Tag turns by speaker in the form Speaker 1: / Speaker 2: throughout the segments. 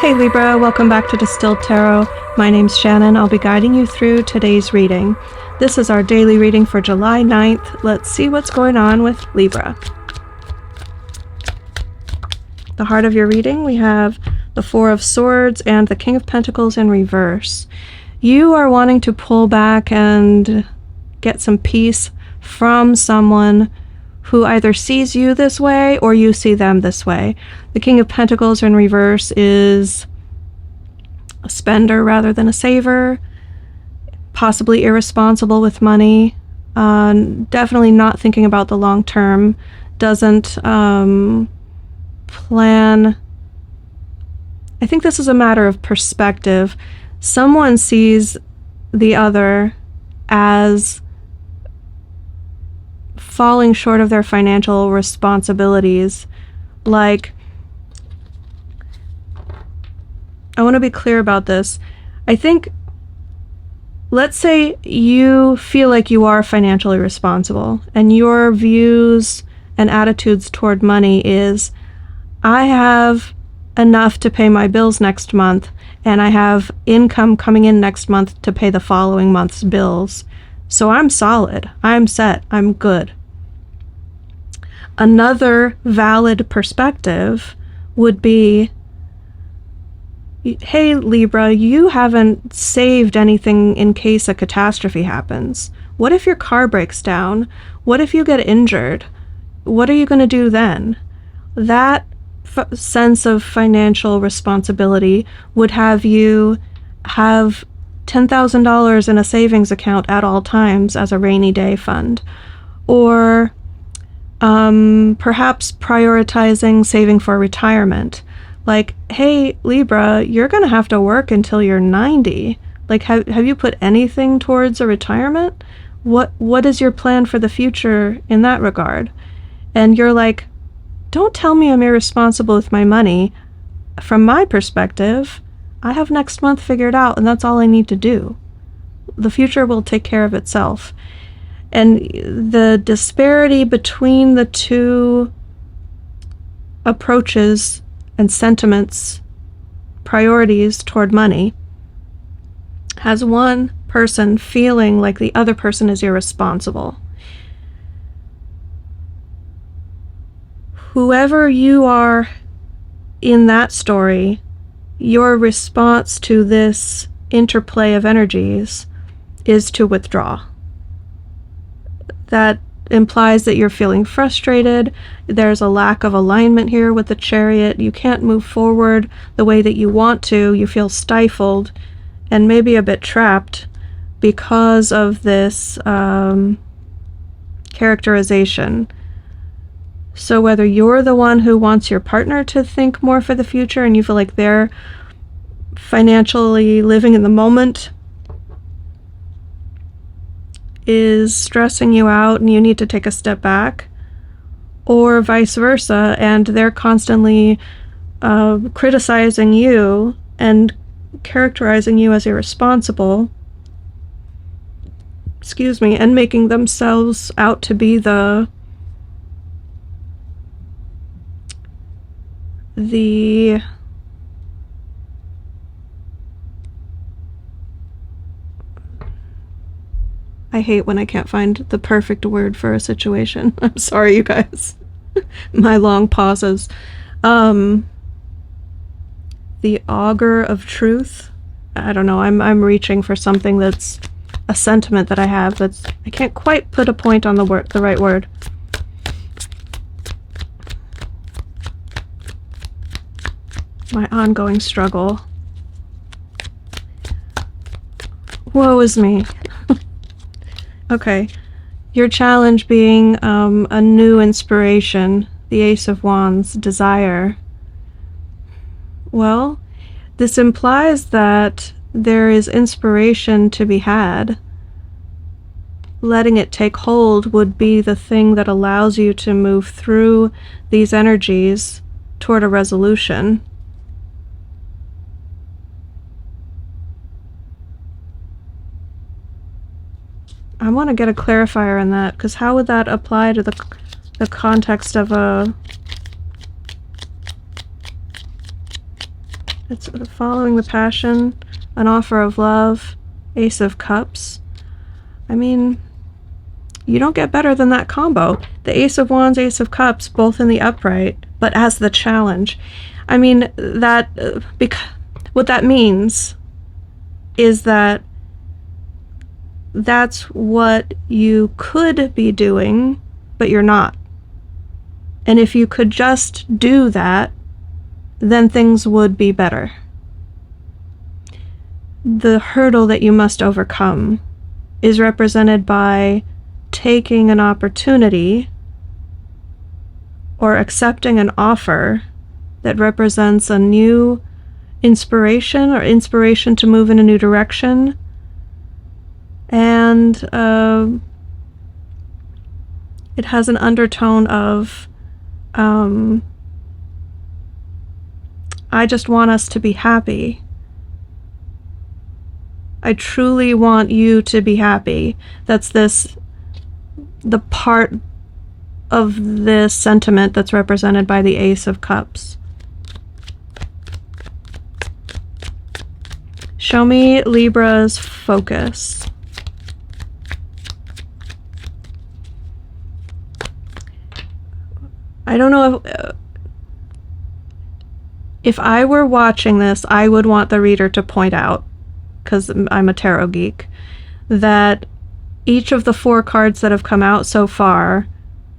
Speaker 1: Hey Libra, welcome back to Distilled Tarot. My name's Shannon. I'll be guiding you through today's reading. This is our daily reading for July 9th. Let's see what's going on with Libra. The heart of your reading, we have the Four of Swords and the King of Pentacles in reverse. You are wanting to pull back and get some peace from someone who either sees you this way or you see them this way. The King of Pentacles in reverse is a spender rather than a saver, possibly irresponsible with money, definitely not thinking about the long term, doesn't plan. I think this is a matter of perspective. Someone sees the other as falling short of their financial responsibilities. Like, I want to be clear about this. I think, let's say you feel like you are financially responsible and your views and attitudes toward money is, I have enough to pay my bills next month and I have income coming in next month to pay the following month's bills. So I'm solid, I'm set, I'm good. Another valid perspective would be, hey Libra, you haven't saved anything in case a catastrophe happens. What if your car breaks down? What if you get injured? What are you going to do then? That sense of financial responsibility would have you have $10,000 in a savings account at all times as a rainy day fund, or perhaps prioritizing saving for retirement. Like, hey Libra, you're gonna have to work until you're 90. Like, have you put anything towards a retirement? What is your plan for the future in that regard? And you're like, don't tell me I'm irresponsible with my money. From my perspective, I have next month figured out, and that's all I need to do. The future will take care of itself. And the disparity between the two approaches and sentiments, priorities toward money, has one person feeling like the other person is irresponsible. Whoever you are in that story, your response to this interplay of energies is to withdraw. That implies that you're feeling frustrated. There's a lack of alignment here with the Chariot. You can't move forward the way that you want to. You feel stifled and maybe a bit trapped because of this characterization. So whether you're the one who wants your partner to think more for the future and you feel like they're financially living in the moment is stressing you out and you need to take a step back, or vice versa, and they're constantly criticizing you and characterizing you as irresponsible, and making themselves out to be the I hate when I can't find the perfect word for a situation. I'm sorry, you guys. My long pauses. The augur of truth. I don't know. I'm reaching for something that's a sentiment that I have that's, I can't quite put a point on the right word. My ongoing struggle. Woe is me. Okay, your challenge being a new inspiration, the Ace of Wands, desire. Well, this implies that there is inspiration to be had. Letting it take hold would be the thing that allows you to move through these energies toward a resolution. I want to get a clarifier on that, because how would that apply to the context of a It's following the passion, an offer of love, Ace of Cups. I mean, you don't get better than that combo. The Ace of Wands, Ace of Cups, both in the upright, but as the challenge. I mean, that, what that means is that that's what you could be doing, but you're not. And if you could just do that, then things would be better. The hurdle that you must overcome is represented by taking an opportunity or accepting an offer that represents a new inspiration or inspiration to move in a new direction. And it has an undertone of I just want us to be happy. I truly want you to be happy. That's the part of this sentiment that's represented by the Ace of Cups. Show me Libra's focus. I don't know if I were watching this, I would want the reader to point out, because I'm a tarot geek, that each of the 4 cards that have come out so far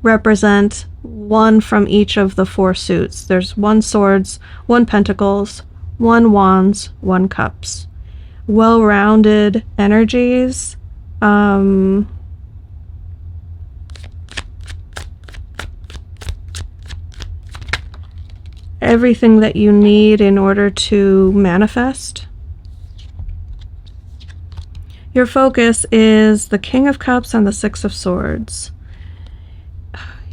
Speaker 1: represent one from each of the 4 suits. There's 1 Swords, 1 Pentacles, 1 Wands, 1 Cups. Well-rounded energies. Everything that you need in order to manifest. Your focus is the King of Cups and the 6 of Swords.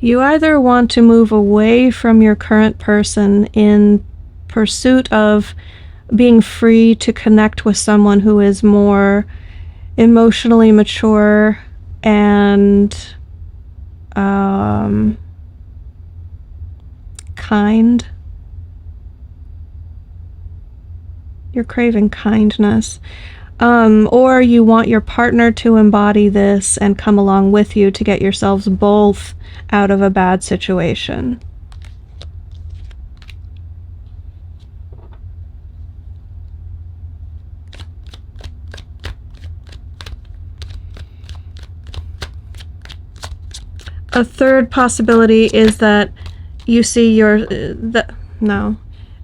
Speaker 1: You either want to move away from your current person in pursuit of being free to connect with someone who is more emotionally mature and kind. You're craving kindness. Or you want your partner to embody this and come along with you to get yourselves both out of a bad situation. A third possibility is that you see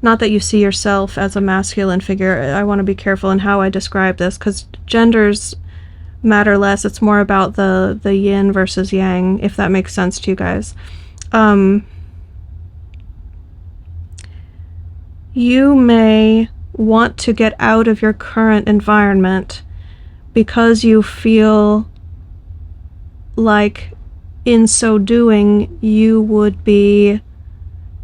Speaker 1: not that you see yourself as a masculine figure. I want to be careful in how I describe this, because genders matter less. It's more about the yin versus yang, if that makes sense to you guys. You may want to get out of your current environment because you feel like in so doing you would be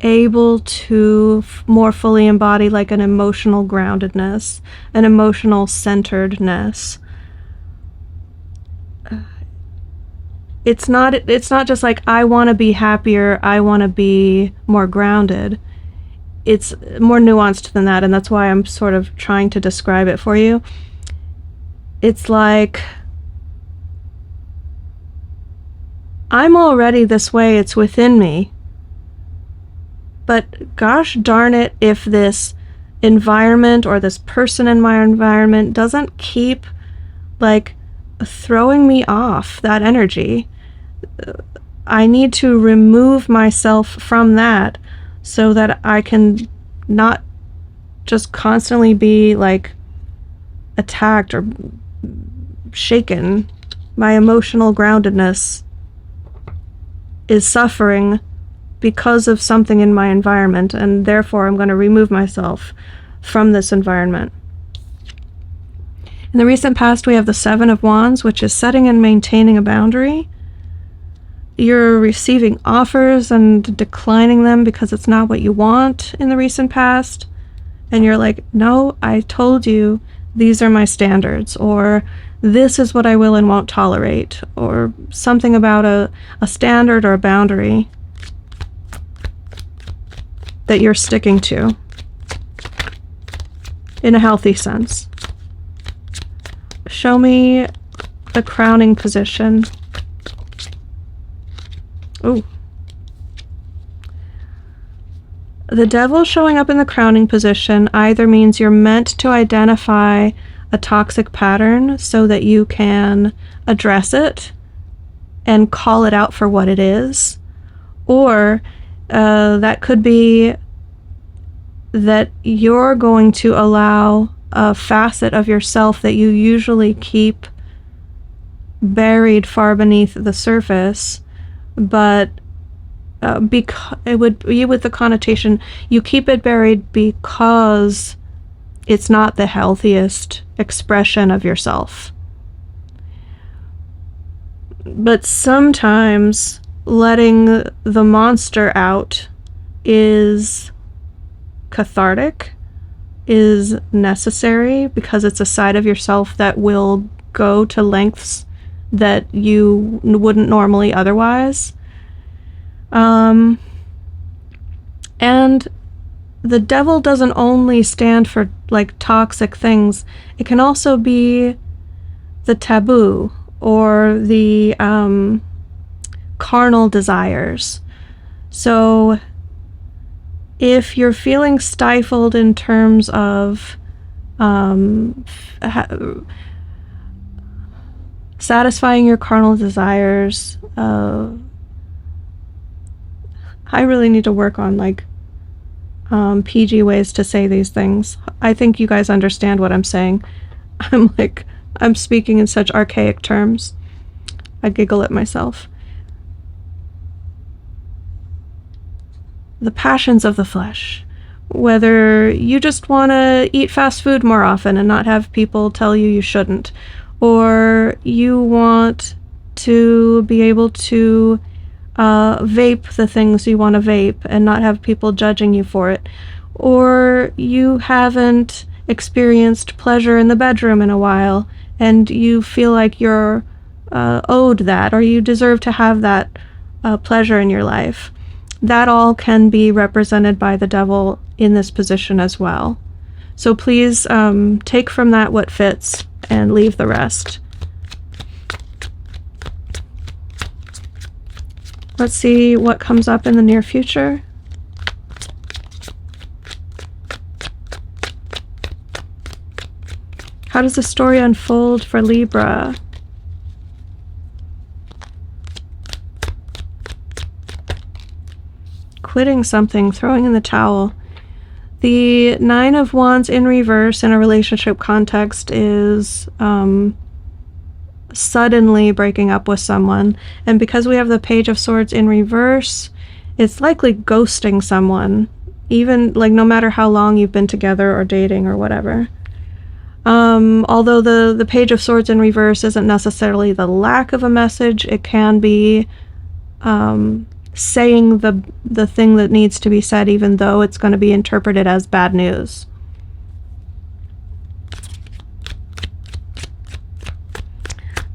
Speaker 1: able to more fully embody like an emotional groundedness, an emotional centeredness. It's not just like, I want to be happier, I want to be more grounded. It's more nuanced than that, and that's why I'm sort of trying to describe it for you. It's like, I'm already this way, it's within me. But gosh darn it, if this environment or this person in my environment doesn't keep like throwing me off that energy, I need to remove myself from that so that I can not just constantly be like attacked or shaken. My emotional groundedness is suffering because of something in my environment, and therefore I'm going to remove myself from this environment. In the recent past, we have the 7 of Wands, which is setting and maintaining a boundary. You're receiving offers and declining them because it's not what you want in the recent past. And you're like, no, I told you these are my standards, or this is what I will and won't tolerate, or something about a standard or a boundary that you're sticking to. in a healthy sense. Show me the crowning position. Ooh. The devil showing up in the crowning position either means you're meant to identify a toxic pattern so that you can address it and call it out for what it is, or that could be that you're going to allow a facet of yourself that you usually keep buried far beneath the surface, but because it would be with the connotation you keep it buried because it's not the healthiest expression of yourself. But sometimes letting the monster out is cathartic, is necessary, because it's a side of yourself that will go to lengths that you wouldn't normally otherwise. And the devil doesn't only stand for like toxic things. It can also be the taboo or the carnal desires. So if you're feeling stifled in terms of satisfying your carnal desires, I really need to work on like PG ways to say these things. I think you guys understand what I'm saying. I'm speaking in such archaic terms. I giggle at myself. The passions of the flesh. Whether you just want to eat fast food more often and not have people tell you shouldn't, or you want to be able to vape the things you want to vape and not have people judging you for it, or you haven't experienced pleasure in the bedroom in a while and you feel like you're owed that, or you deserve to have that pleasure in your life. That all can be represented by the devil in this position as well. So please take from that what fits and leave the rest. Let's see what comes up in the near future. How does the story unfold for Libra? Quitting something, throwing in the towel. The Nine of Wands in reverse in a relationship context is suddenly breaking up with someone, and because we have the Page of Swords in reverse, it's likely ghosting someone, even like no matter how long you've been together or dating or whatever. Although the Page of Swords in reverse isn't necessarily the lack of a message, it can be saying the thing that needs to be said, even though it's going to be interpreted as bad news.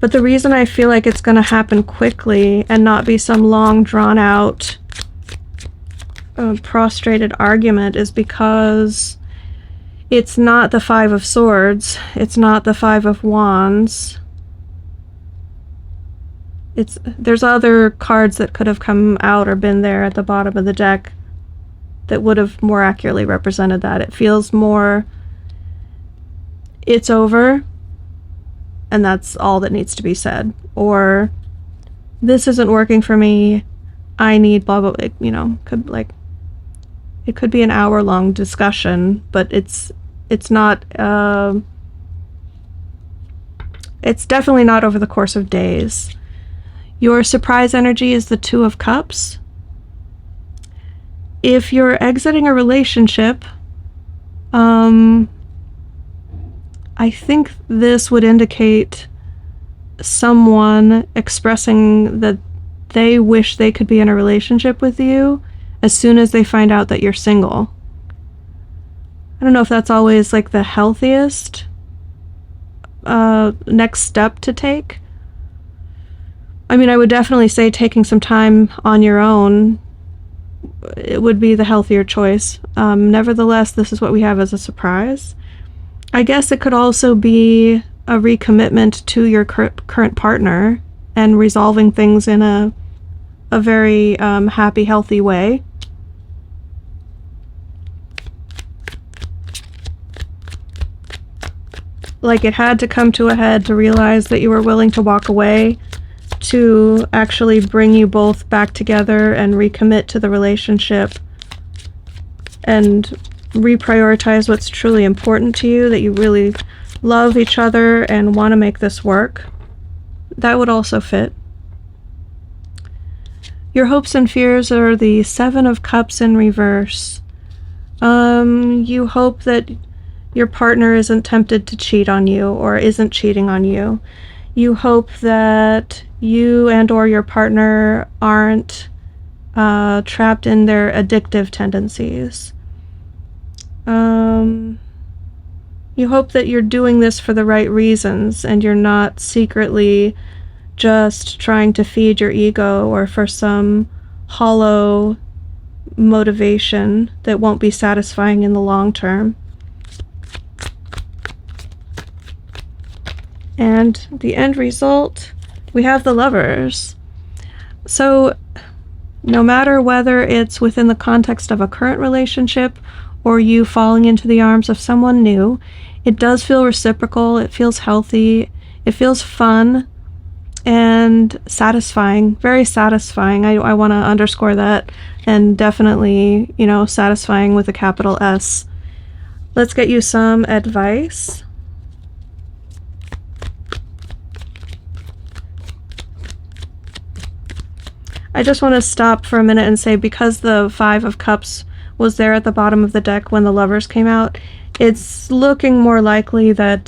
Speaker 1: But the reason I feel like it's going to happen quickly and not be some long drawn out prostrated argument is because it's not the Five of Swords, it's not the Five of Wands. There's other cards that could have come out or been there at the bottom of the deck that would have more accurately represented that. It feels more, it's over, and that's all that needs to be said. Or, this isn't working for me, I need blah blah, you know, it could be an hour-long discussion, but it's not, it's definitely not over the course of days. Your surprise energy is the Two of Cups. If you're exiting a relationship, I think this would indicate someone expressing that they wish they could be in a relationship with you as soon as they find out that you're single. I don't know if that's always like the healthiest next step to take. I mean, I would definitely say taking some time on your own, it would be the healthier choice. Nevertheless, this is what we have as a surprise. I guess it could also be a recommitment to your current partner and resolving things in a very happy, healthy way. Like it had to come to a head to realize that you were willing to walk away to actually bring you both back together and recommit to the relationship and reprioritize what's truly important to you, that you really love each other and want to make this work. That would also fit. Your hopes and fears are the Seven of Cups in reverse. You hope that your partner isn't tempted to cheat on you or isn't cheating on you. You hope that you and or your partner aren't trapped in their addictive tendencies. You hope that you're doing this for the right reasons and you're not secretly just trying to feed your ego or for some hollow motivation that won't be satisfying in the long term. And the end result, we have the Lovers. So no matter whether it's within the context of a current relationship or you falling into the arms of someone new, it does feel reciprocal, it feels healthy, it feels fun and satisfying, very satisfying. I want to underscore that, and definitely, satisfying with a capital S. Let's get you some advice. I just want to stop for a minute and say, because the Five of Cups was there at the bottom of the deck when the Lovers came out, it's looking more likely that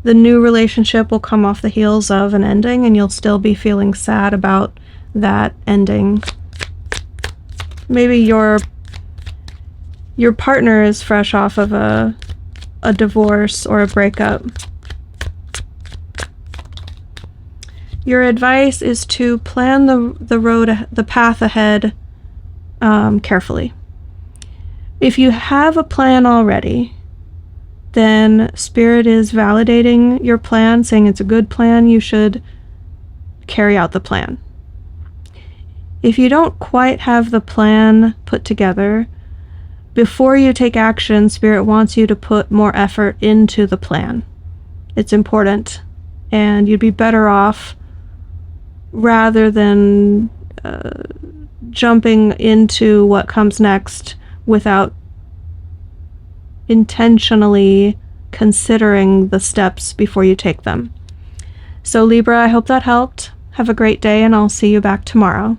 Speaker 1: the new relationship will come off the heels of an ending and you'll still be feeling sad about that ending. Maybe your partner is fresh off of a divorce or a breakup. Your advice is to plan the path ahead carefully. If you have a plan already, then Spirit is validating your plan, saying it's a good plan, you should carry out the plan. If you don't quite have the plan put together, before you take action, Spirit wants you to put more effort into the plan. It's important, and you'd be better off rather than jumping into what comes next without intentionally considering the steps before you take them. So Libra, I hope that helped. Have a great day, and I'll see you back tomorrow.